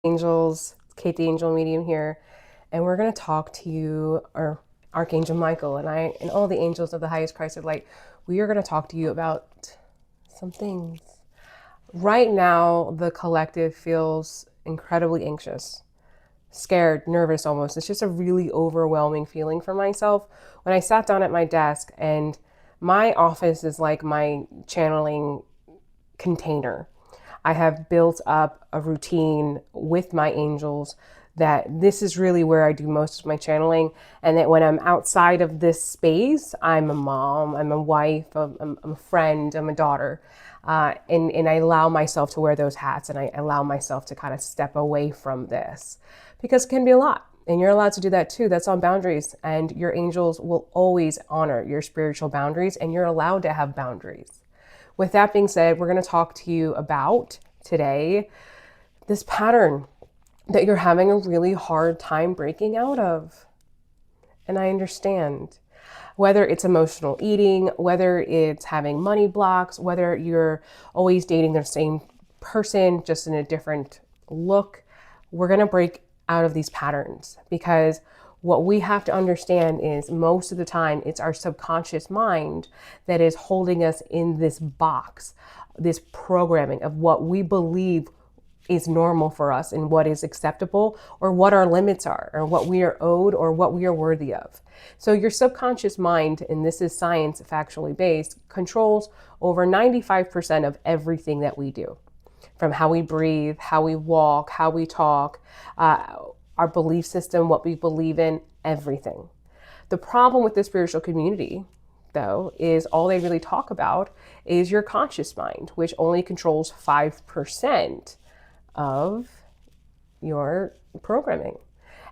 Angels, Kate the Angel Medium here, and we're going to talk to you, or Archangel Michael and I, and all the angels of the highest Christ of light. We are going to talk to you about some things. Right now, the collective feels incredibly anxious, scared, nervous almost. It's just a really overwhelming feeling for myself. When I sat down at my desk, and my office is like my channeling container. I have built up a routine with my angels that this is really where I do most of my channeling. And that when I'm outside of this space, I'm a mom, I'm a wife, I'm a friend, I'm a daughter. And I allow myself to wear those hats, and I allow myself to kind of step away from this because it can be a lot. And you're allowed to do that too. That's on boundaries. And your angels will always honor your spiritual boundaries, and you're allowed to have boundaries. With that being said, we're going to talk to you about today this pattern that you're having a really hard time breaking out of. And I understand. Whether it's emotional eating, whether it's having money blocks, whether you're always dating the same person, just in a different look, we're going to break out of these patterns because what we have to understand is most of the time it's our subconscious mind that is holding us in this box, this programming of what we believe is normal for us and what is acceptable, or what our limits are, or what we are owed, or what we are worthy of. So your subconscious mind, and this is science factually based, controls over 95% of everything that we do. From how we breathe, how we walk, how we talk, our belief system, what we believe in, everything. The problem with the spiritual community, though, is all they really talk about is your conscious mind, which only controls 5% of your programming.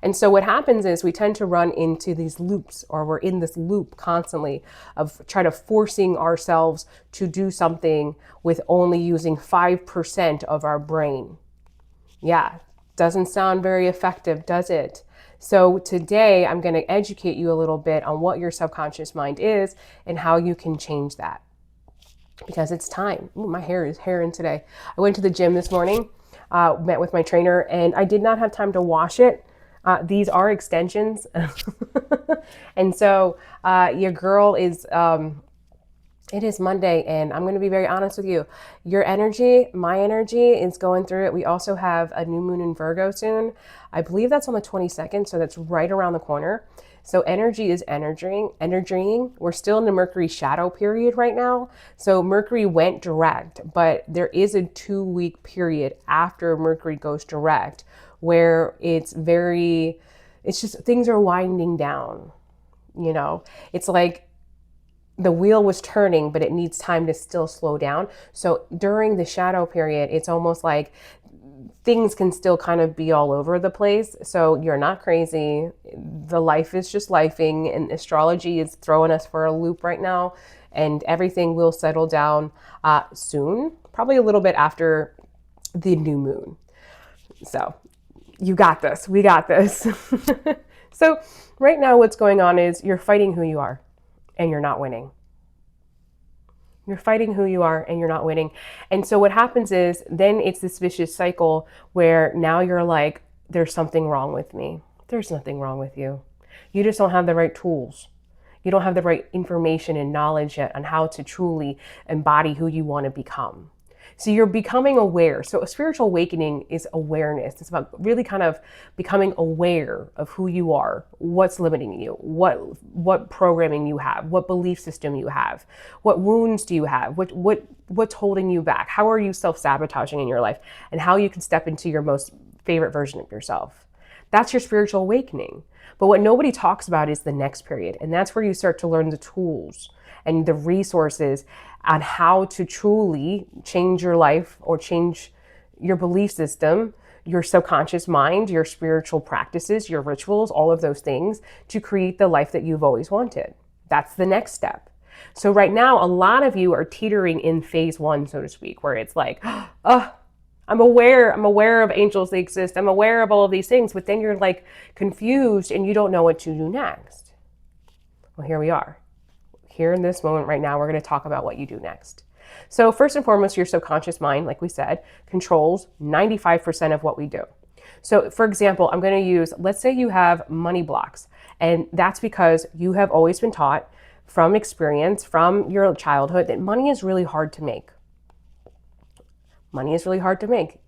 And so what happens is we tend to run into these loops, or we're in this loop constantly of trying to forcing ourselves to do something with only using 5% of our brain. Yeah, doesn't sound very effective, does it? So today I'm going to educate you a little bit on what your subconscious mind is and how you can change that. Because it's time. Ooh, my hair is hairing today. I went to the gym this morning, met with my trainer, and I did not have time to wash it. These are extensions. And so your girl is... it is Monday, and I'm going to be very honest with you. Your energy, my energy, is going through it. We also have a new moon in Virgo soon. I believe that's on the 22nd, so that's right around the corner. So energy is energying. We're still in the Mercury shadow period right now. So Mercury went direct, but there is a 2-week period after Mercury goes direct where it's just things are winding down. You know, it's like the wheel was turning, but it needs time to still slow down. So during the shadow period, it's almost like things can still kind of be all over the place. So you're not crazy. The life is just lifing, and astrology is throwing us for a loop right now, and everything will settle down soon, probably a little bit after the new moon. So you got this. We got this. So right now what's going on is you're fighting who you are, and you're not winning. You're fighting who you are and you're not winning. And so what happens is then it's this vicious cycle where now you're like, there's something wrong with me. There's nothing wrong with you. You just don't have the right tools. You don't have the right information and knowledge yet on how to truly embody who you want to become. So you're becoming aware. So a spiritual awakening is awareness. It's about really kind of becoming aware of who you are, what's limiting you, what programming you have, what belief system you have, what wounds do you have, what's holding you back, how are you self-sabotaging in your life, and how you can step into your most favorite version of yourself. That's your spiritual awakening. But what nobody talks about is the next period. And that's where you start to learn the tools and the resources on how to truly change your life or change your belief system, your subconscious mind, your spiritual practices, your rituals, all of those things to create the life that you've always wanted. That's the next step. So right now, a lot of you are teetering in phase 1, so to speak, where it's like, oh, I'm aware of angels, they exist. I'm aware of all of these things, but then you're like confused and you don't know what to do next. Well, here we are. Here in this moment right now, we're going to talk about what you do next. So first and foremost, your subconscious mind, like we said, controls 95% of what we do. So for example, I'm going to use, let's say you have money blocks, and that's because you have always been taught from experience, from your childhood, that money is really hard to make. Money is really hard to make.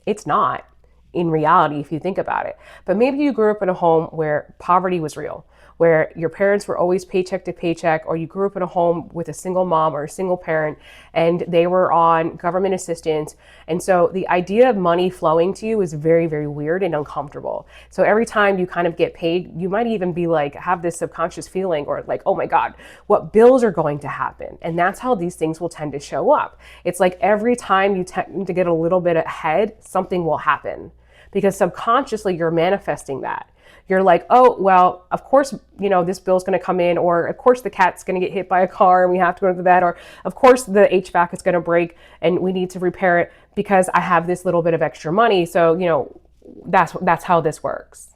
It's not in reality if you think about it. But maybe you grew up in a home where poverty was real, where your parents were always paycheck to paycheck, or you grew up in a home with a single mom or a single parent and they were on government assistance. And so the idea of money flowing to you is very, very weird and uncomfortable. So every time you kind of get paid, you might even be like, have this subconscious feeling or like, oh my God, what bills are going to happen? And that's how these things will tend to show up. It's like every time you tend to get a little bit ahead, something will happen, because subconsciously you're manifesting that. You're like, oh, well, of course, this bill's going to come in, or of course the cat's going to get hit by a car and we have to go to the vet, or of course the HVAC is going to break and we need to repair it because I have this little bit of extra money. So, that's how this works.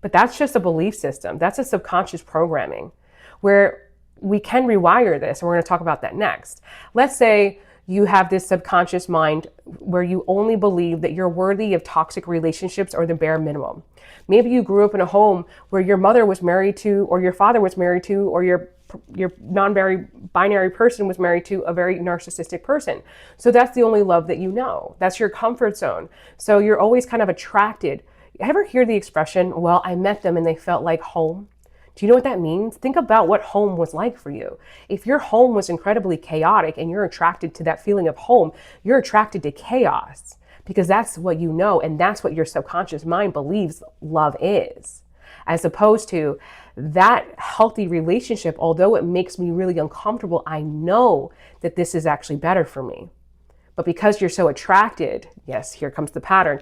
But that's just a belief system. That's a subconscious programming where we can rewire this. And we're going to talk about that next. Let's say you have this subconscious mind where you only believe that you're worthy of toxic relationships or the bare minimum. Maybe you grew up in a home where your mother was married to, or your father was married to, or your non-binary person was married to a very narcissistic person. So that's the only love that you know. That's your comfort zone. So you're always kind of attracted. You ever hear the expression, well, I met them and they felt like home? Do you know what that means? Think about what home was like for you. If your home was incredibly chaotic and you're attracted to that feeling of home, you're attracted to chaos, because that's what you know, and that's what your subconscious mind believes love is. As opposed to that healthy relationship, although it makes me really uncomfortable, I know that this is actually better for me. But because you're so attracted, yes, here comes the pattern,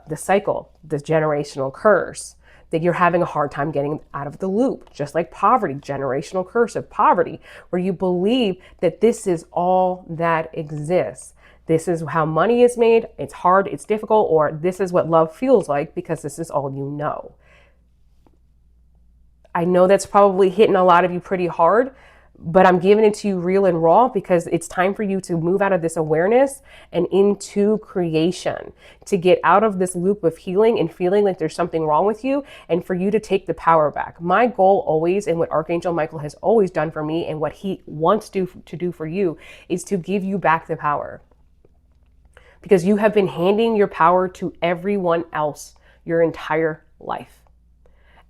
the cycle, the generational curse, that you're having a hard time getting out of the loop, just like poverty, generational curse of poverty, where you believe that this is all that exists. This is how money is made. It's hard, it's difficult, or this is what love feels like because this is all you know. I know that's probably hitting a lot of you pretty hard, but I'm giving it to you real and raw because it's time for you to move out of this awareness and into creation, to get out of this loop of healing and feeling like there's something wrong with you, and for you to take the power back. My goal always, and what Archangel Michael has always done for me and what he wants to do for you, is to give you back the power. Because you have been handing your power to everyone else your entire life.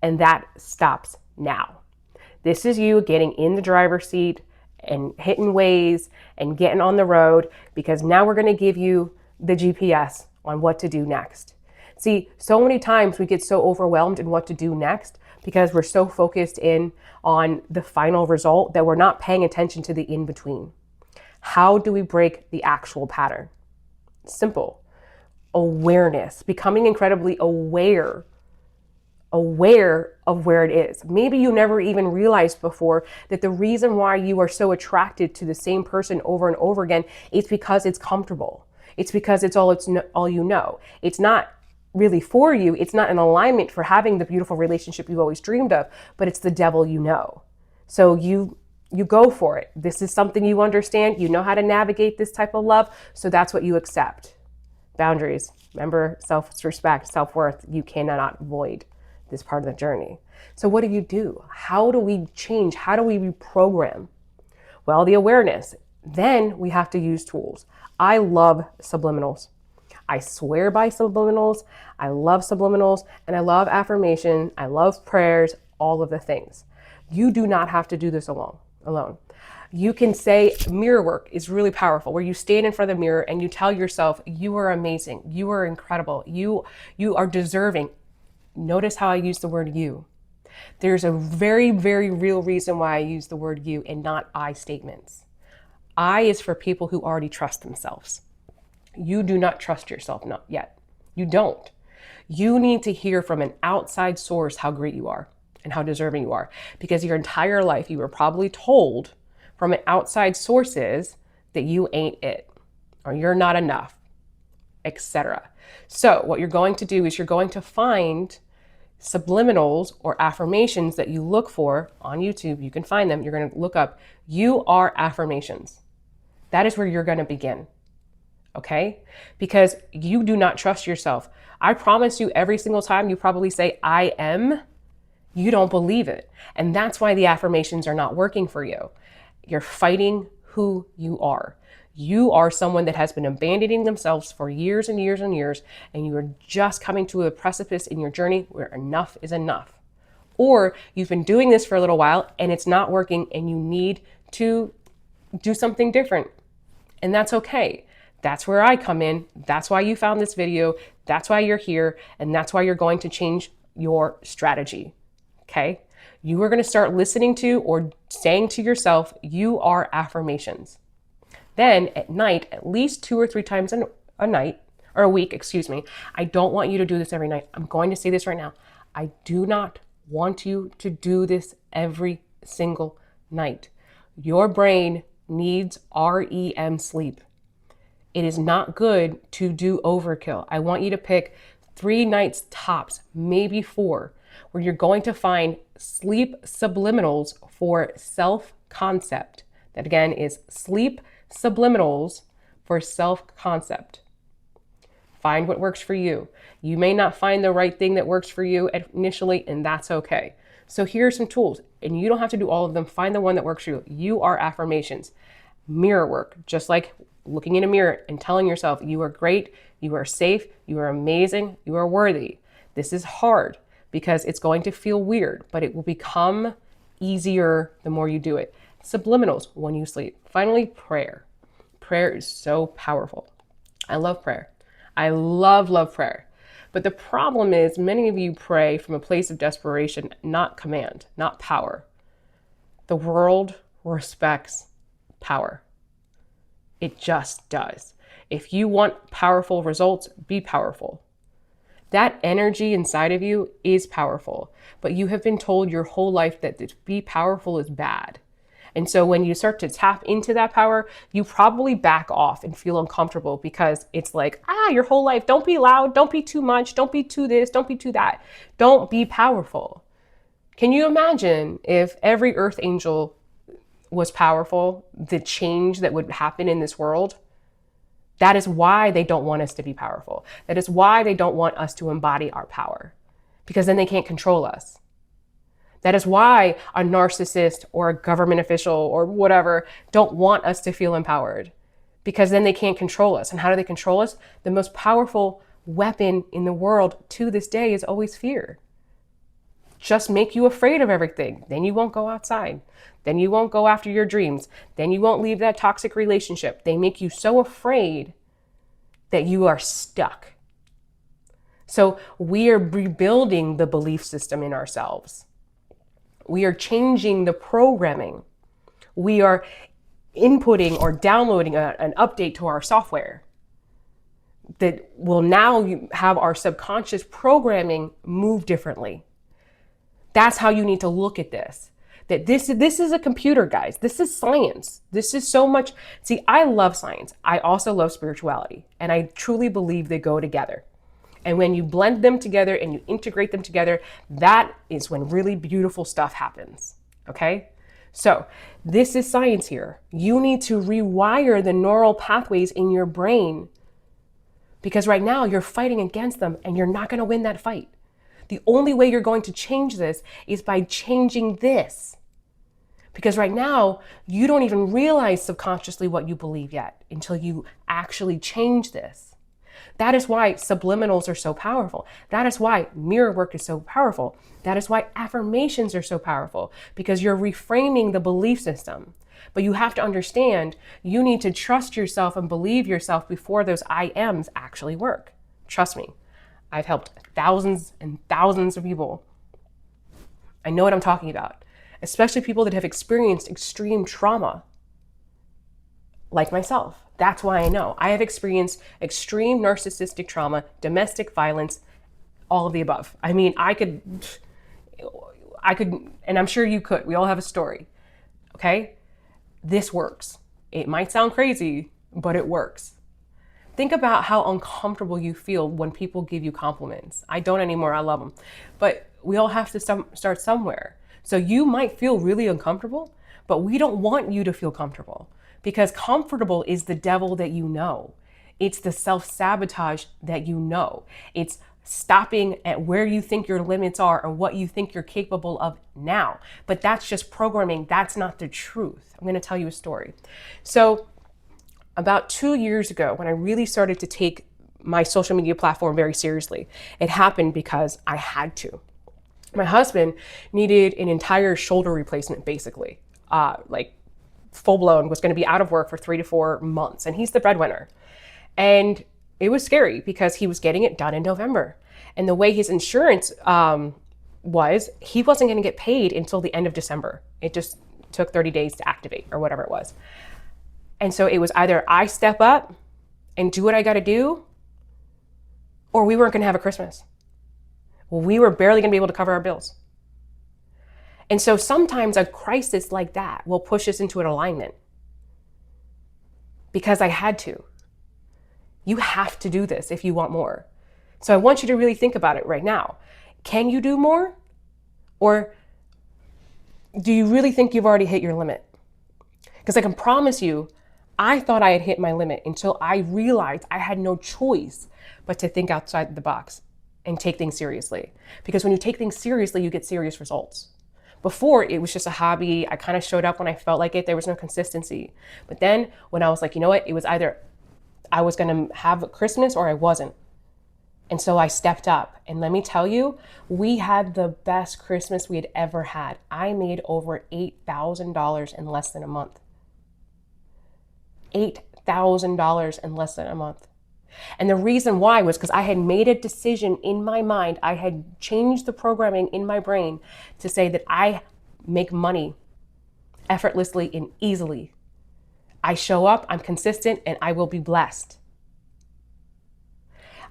And that stops now. This is you getting in the driver's seat and hitting ways and getting on the road, because now we're going to give you the GPS on what to do next. See, so many times we get so overwhelmed in what to do next because we're so focused in on the final result that we're not paying attention to the in-between. How do we break the actual pattern? Simple. Awareness. Becoming incredibly aware of where it is. Maybe you never even realized before that the reason why you are so attracted to the same person over and over again is because it's comfortable. It's because it's all you know. It's not really for you. It's not an alignment for having the beautiful relationship you've always dreamed of, but it's the devil you know. So you go for it. This is something you understand. You know how to navigate this type of love. So that's what you accept. Boundaries. Remember, self-respect, self-worth. You cannot avoid this part of the journey. So what do? How do we change? How do we reprogram? Well, the awareness. Then we have to use tools. I love subliminals. I swear by subliminals. I love subliminals, and I love affirmation. I love prayers, all of the things. You do not have to do this alone. You can say mirror work is really powerful, where you stand in front of the mirror and you tell yourself, you are amazing. You are incredible. You are deserving. Notice how I use the word you. There's a very, very real reason why I use the word you and not I statements. I is for people who already trust themselves. You do not trust yourself, not yet. You don't. You need to hear from an outside source how great you are and how deserving you are, because your entire life you were probably told from an outside sources that you ain't it, or you're not enough, etc. So what you're going to do is you're going to find subliminals or affirmations that you look for on YouTube. You can find them. You're going to look up, you are affirmations. That is where you're going to begin. okay? Because you do not trust yourself. I promise you, every single time you probably say, I am, you don't believe it. And that's why the affirmations are not working for you. You're fighting who you are. You are someone that has been abandoning themselves for years and years and years, and you are just coming to a precipice in your journey where enough is enough. Or you've been doing this for a little while and it's not working and you need to do something different. And that's okay. That's where I come in. That's why you found this video. That's why you're here. And that's why you're going to change your strategy. Okay? You are going to start listening to or saying to yourself, you are affirmations. Then at night, at least 2 or 3 times a night, or a week, excuse me. I don't want you to do this every night. I'm going to say this right now. I do not want you to do this every single night. Your brain needs REM sleep. It is not good to do overkill. I want you to pick 3 nights tops, maybe 4, where you're going to find sleep subliminals for self-concept. That again is sleep subliminals for self-concept. Find what works for you. You may not find the right thing that works for you initially, and that's okay. So here are some tools, and you don't have to do all of them. Find the one that works for you. You are affirmations. Mirror work, just like looking in a mirror and telling yourself you are great, you are safe, you are amazing, you are worthy. This is hard because it's going to feel weird, but it will become easier the more you do it. Subliminals when you sleep. Finally, prayer. Prayer is so powerful. I love prayer. I love prayer. But the problem is many of you pray from a place of desperation, not command, not power. The world respects power. It just does. If you want powerful results, be powerful. That energy inside of you is powerful, but you have been told your whole life that to be powerful is bad. And so when you start to tap into that power, you probably back off and feel uncomfortable because it's like, your whole life, don't be loud, don't be too much, don't be too this, don't be too that. Don't be powerful. Can you imagine if every Earth Angel was powerful, the change that would happen in this world? That is why they don't want us to be powerful. That is why they don't want us to embody our power, because then they can't control us. That is why a narcissist or a government official or whatever don't want us to feel empowered, because then they can't control us. And how do they control us? The most powerful weapon in the world to this day is always fear. Just make you afraid of everything. Then you won't go outside. Then you won't go after your dreams. Then you won't leave that toxic relationship. They make you so afraid that you are stuck. So we are rebuilding the belief system in ourselves. We are changing the programming. We are inputting or downloading an update to our software that will now have our subconscious programming move differently. That's how you need to look at this. That this is a computer, guys. This is science. This is so much. See, I love science. I also love spirituality. And I truly believe they go together. And when you blend them together and you integrate them together, that is when really beautiful stuff happens. Okay? So this is science here. You need to rewire the neural pathways in your brain, because right now you're fighting against them and you're not going to win that fight. The only way you're going to change this is by changing this. Because right now, you don't even realize subconsciously what you believe yet until you actually change this. That is why subliminals are so powerful. That is why mirror work is so powerful. That is why affirmations are so powerful, because you're reframing the belief system. But you have to understand, you need to trust yourself and believe yourself before those I ams actually work. Trust me. I've helped thousands and thousands of people. I know what I'm talking about, especially people that have experienced extreme trauma, like myself. That's why I know. I have experienced extreme narcissistic trauma, domestic violence, all of the above. I mean, I could, and I'm sure you could. We all have a story, okay? This works. It might sound crazy, but it works. Think about how uncomfortable you feel when people give you compliments. I don't anymore, I love them. But we all have to start somewhere. So you might feel really uncomfortable, but we don't want you to feel comfortable, because comfortable is the devil that you know. It's the self-sabotage that you know. It's stopping at where you think your limits are or what you think you're capable of now. But that's just programming. That's not the truth. I'm going to tell you a story. So about 2 years ago, when I really started to take my social media platform very seriously, it happened because I had to. My husband needed an entire shoulder replacement, basically, like full blown, was going to be out of work for 3 to 4 months. And he's the breadwinner. And it was scary because he was getting it done in November. And the way his insurance was, he wasn't going to get paid until the end of December. It just took 30 days to activate or whatever it was. And so it was either I step up and do what I got to do, or we weren't going to have a Christmas. Well, we were barely going to be able to cover our bills. And so sometimes a crisis like that will push us into an alignment because I had to. You have to do this if you want more. So I want you to really think about it right now. Can you do more? Or do you really think you've already hit your limit? Because I can promise you, I thought I had hit my limit until I realized I had no choice but to think outside the box and take things seriously. Because when you take things seriously, you get serious results. Before, it was just a hobby. I kind of showed up when I felt like it. There was no consistency. But then when I was like, you know what? It was either I was going to have Christmas or I wasn't. And so I stepped up. And let me tell you, we had the best Christmas we had ever had. I made over $8,000 in less than a month. $8,000 in less than a month. And the reason why was because I had made a decision in my mind. I had changed the programming in my brain to say that I make money effortlessly and easily. I show up, I'm consistent, and I will be blessed.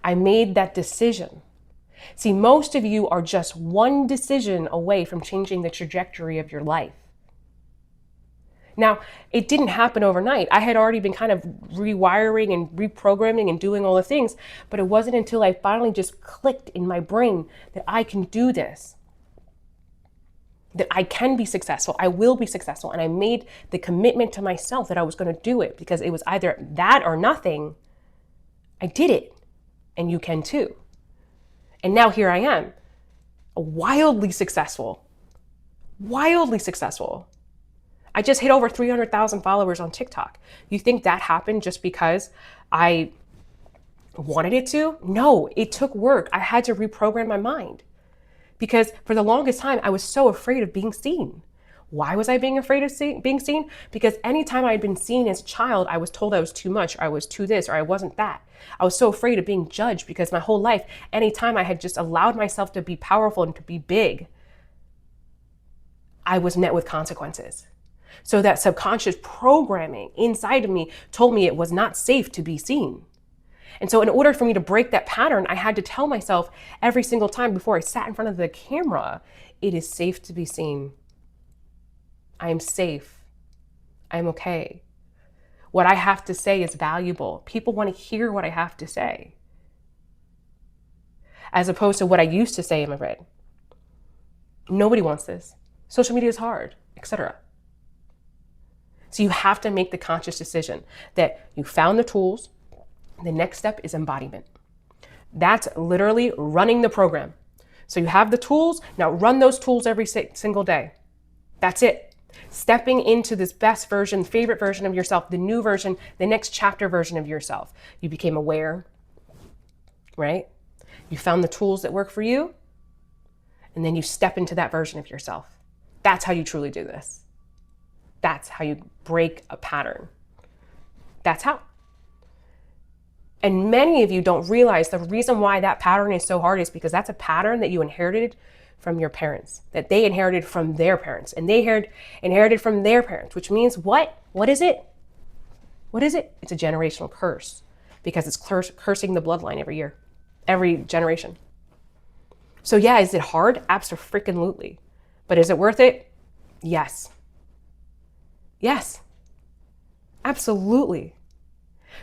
I made that decision. See, most of you are just one decision away from changing the trajectory of your life. Now, it didn't happen overnight. I had already been kind of rewiring and reprogramming and doing all the things, but it wasn't until I finally just clicked in my brain that I can do this, that I can be successful, I will be successful. And I made the commitment to myself that I was going to do it because it was either that or nothing. I did it, and you can too. And now here I am, wildly successful, wildly successful. I just hit over 300,000 followers on TikTok. You think that happened just because I wanted it to? No, it took work. I had to reprogram my mind because for the longest time, I was so afraid of being seen. Why was I being afraid of being seen? Because anytime I had been seen as a child, I was told I was too much, or I was too this, or I wasn't that. I was so afraid of being judged because my whole life, anytime I had just allowed myself to be powerful and to be big, I was met with consequences. So that subconscious programming inside of me told me it was not safe to be seen. And so in order for me to break that pattern, I had to tell myself every single time before I sat in front of the camera, it is safe to be seen. I am safe. I am okay. What I have to say is valuable. People want to hear what I have to say, as opposed to what I used to say in my brain. Nobody wants this. Social media is hard, etc. So you have to make the conscious decision that you found the tools. The next step is embodiment. That's literally running the program. So you have the tools, now run those tools every single day. That's it. Stepping into this best version, favorite version of yourself, the new version, the next chapter version of yourself. You became aware, right? You found the tools that work for you, and then you step into that version of yourself. That's how you truly do this. That's how you break a pattern. That's how. And many of you don't realize the reason why that pattern is so hard is because that's a pattern that you inherited from your parents, that they inherited from their parents, and they inherited from their parents, which means what? What is it? What is it? It's a generational curse because it's cursing the bloodline every year, every generation. So yeah, is it hard? Abso-freaking-lutely. But is it worth it? Yes. Yes, absolutely.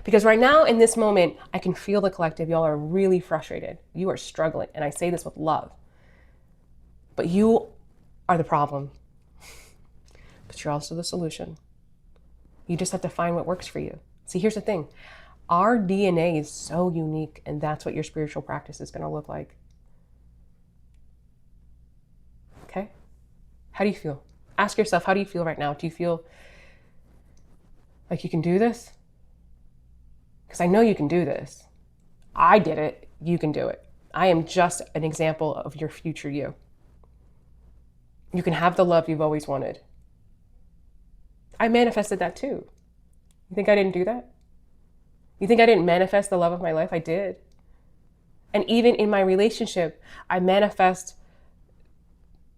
Because right now in this moment, I can feel the collective. Y'all are really frustrated. You are struggling. And I say this with love. But you are the problem. But you're also the solution. You just have to find what works for you. See, here's the thing. Our DNA is so unique, and that's what your spiritual practice is going to look like. Okay? How do you feel? Ask yourself, how do you feel right now? Do you feel like you can do this? Because I know you can do this. I did it. You can do it. I am just an example of your future you. You can have the love you've always wanted. I manifested that too. You think I didn't do that? You think I didn't manifest the love of my life? I did. And even in my relationship, I manifest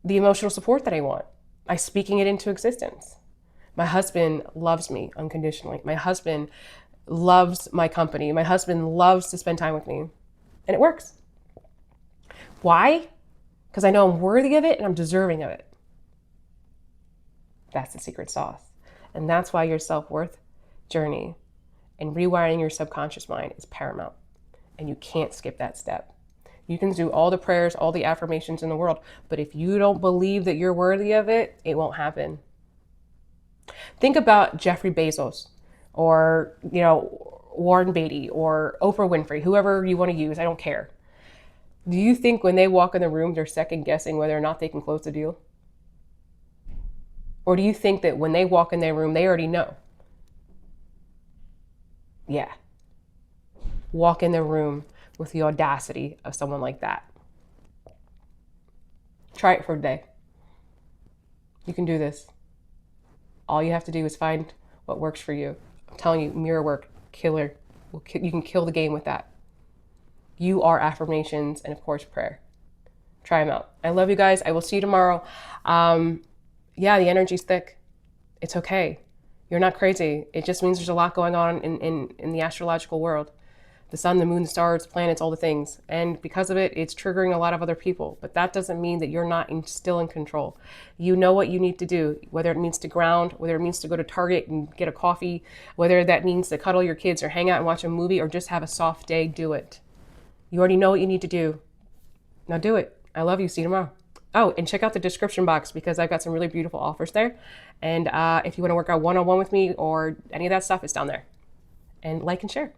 the emotional support that I want by speaking it into existence. My husband loves me unconditionally. My husband loves my company. My husband loves to spend time with me. And it works. Why? Because I know I'm worthy of it and I'm deserving of it. That's the secret sauce. And that's why your self-worth journey and rewiring your subconscious mind is paramount. And you can't skip that step. You can do all the prayers, all the affirmations in the world, but if you don't believe that you're worthy of it, it won't happen. Think about Jeffrey Bezos or, Warren Beatty or Oprah Winfrey, whoever you want to use, I don't care. Do you think when they walk in the room, they're second guessing whether or not they can close the deal? Or do you think that when they walk in their room, they already know? Yeah. Walk in the room with the audacity of someone like that. Try it for a day. You can do this. All you have to do is find what works for you. I'm telling you, mirror work, killer. You can kill the game with that. You are affirmations and, of course, prayer. Try them out. I love you guys. I will see you tomorrow. The energy's thick. It's okay. You're not crazy. It just means there's a lot going on in the astrological world. The sun, the moon, the stars, planets, all the things. And because of it, it's triggering a lot of other people. But that doesn't mean that you're not still in control. You know what you need to do, whether it means to ground, whether it means to go to Target and get a coffee, whether that means to cuddle your kids or hang out and watch a movie or just have a soft day, do it. You already know what you need to do. Now do it. I love you. See you tomorrow. Oh, and check out the description box because I've got some really beautiful offers there. And if you want to work out one-on-one with me or any of that stuff, it's down there. And like and share.